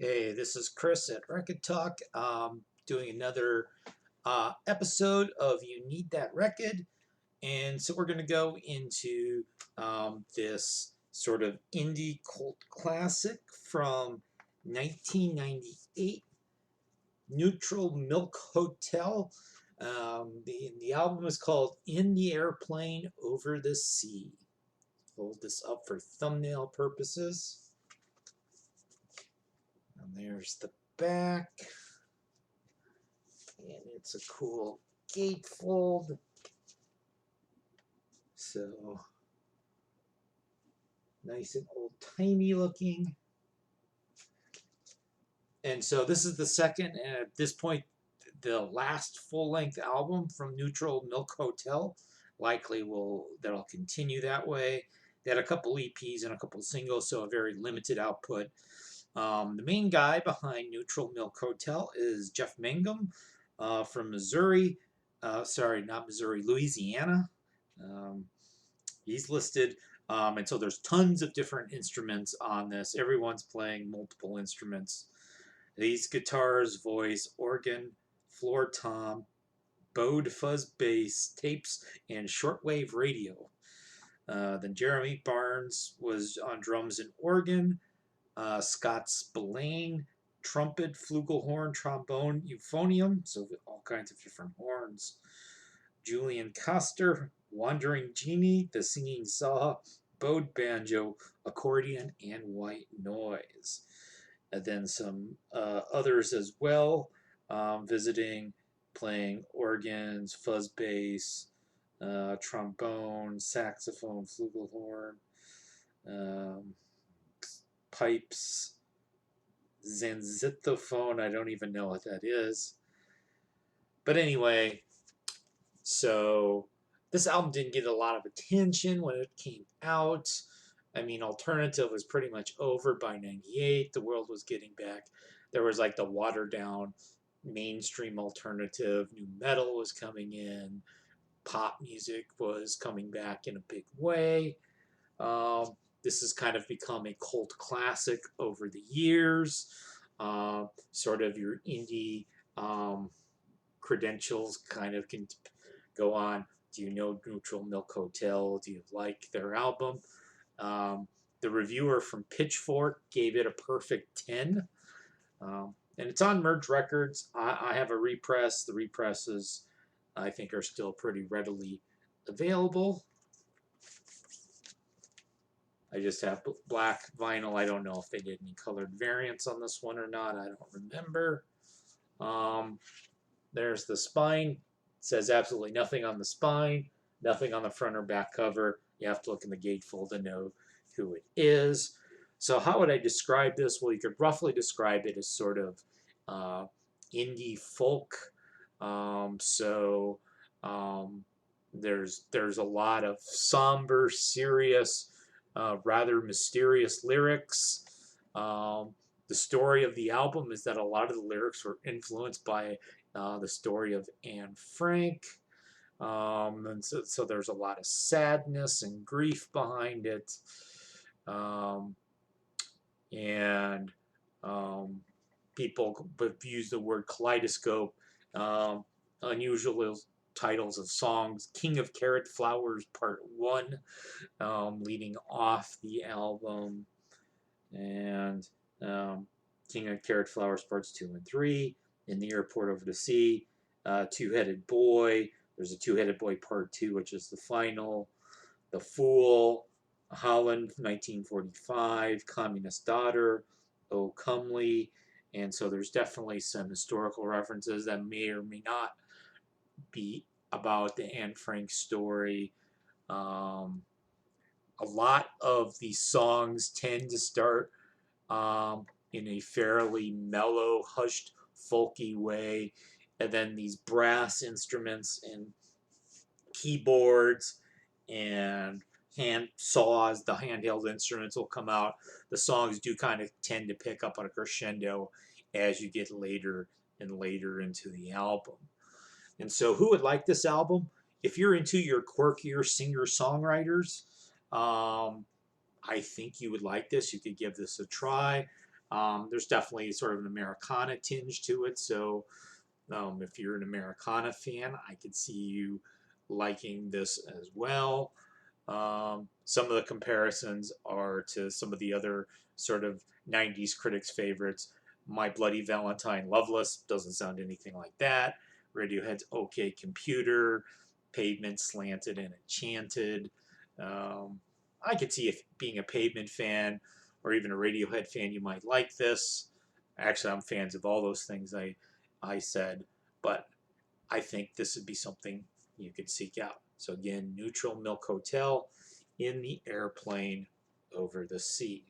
Hey, this is Chris at Rekkid Talk, doing another episode of You Need That Rekkid. And so we're going to go into this sort of indie cult classic from 1998, Neutral Milk Hotel. The album is called In the Airplane Over the Sea. Hold this up for thumbnail purposes. And there's the back. And it's a cool gatefold. So nice and old timey looking. And so this is the second, and at this point, the last full length album from Neutral Milk Hotel. Likely that'll continue that way. They had a couple EPs and a couple singles, so a very limited output. The main guy behind Neutral Milk Hotel is Jeff Mangum from Missouri. Sorry, not Missouri, Louisiana. He's listed, and so there's tons of different instruments on this. Everyone's playing multiple instruments. These guitars, voice, organ, floor tom, bowed fuzz bass, tapes, and shortwave radio. Then Jeremy Barnes was on drums and organ. Scott Spillane, trumpet, flugelhorn, trombone, euphonium, so all kinds of different horns. Julian Coster, Wandering Genie, The Singing Saw, bowed banjo, accordion, and white noise. And then some others as well, visiting, playing organs, fuzz bass, trombone, saxophone, flugelhorn, pipes, zanzithophone, I don't even know what that is. But anyway, so this album didn't get a lot of attention when it came out. I mean, alternative was pretty much over by 98. The world was getting back. There was like the watered down mainstream alternative. New metal was coming in. Pop music was coming back in a big way. This has kind of become a cult classic over the years. Sort of your indie credentials kind of can go on. Do you know Neutral Milk Hotel? Do you like their album? The reviewer from Pitchfork gave it a perfect 10. And it's on Merge Records. I have a repress. The represses, I think, are still pretty readily available. I just have black vinyl. I don't know if they did any colored variants on this one or not. I don't remember. There's the spine. It says absolutely nothing on the spine, nothing on the front or back cover. You have to look in the gatefold to know who it is. So how would I describe this? Well, you could roughly describe it as sort of indie folk. There's a lot of somber, serious, rather mysterious lyrics. The story of the album is that a lot of the lyrics were influenced by the story of Anne Frank. And so there's a lot of sadness and grief behind it. And people have used the word kaleidoscope. Unusual titles of songs: King of Carrot Flowers Part 1, leading off the album, and King of Carrot Flowers Parts 2 and 3, In the Airport Over the Sea, Two-Headed Boy. There's a Two-Headed Boy Part 2, which is the final. The Fool, Holland, 1945, Communist Daughter, Oh Comely. And so there's definitely some historical references that may or may not be about the Anne Frank story. A lot of these songs tend to start in a fairly mellow, hushed, folky way, and then these brass instruments and keyboards and hand saws, the handheld instruments will come out. The songs do kind of tend to pick up on a crescendo as you get later and later into the album. And so who would like this album? If you're into your quirkier singer-songwriters, I think you would like this. You could give this a try. There's definitely sort of an Americana tinge to it. So if you're an Americana fan, I could see you liking this as well. Some of the comparisons are to some of the other sort of 90s critics' favorites. My Bloody Valentine Loveless doesn't sound anything like that. Radiohead's OK Computer, Pavement Slanted and Enchanted. I could see if being a Pavement fan or even a Radiohead fan, you might like this. Actually, I'm fans of all those things I said, but I think this would be something you could seek out. So again, Neutral Milk Hotel in the Airplane over the Sea.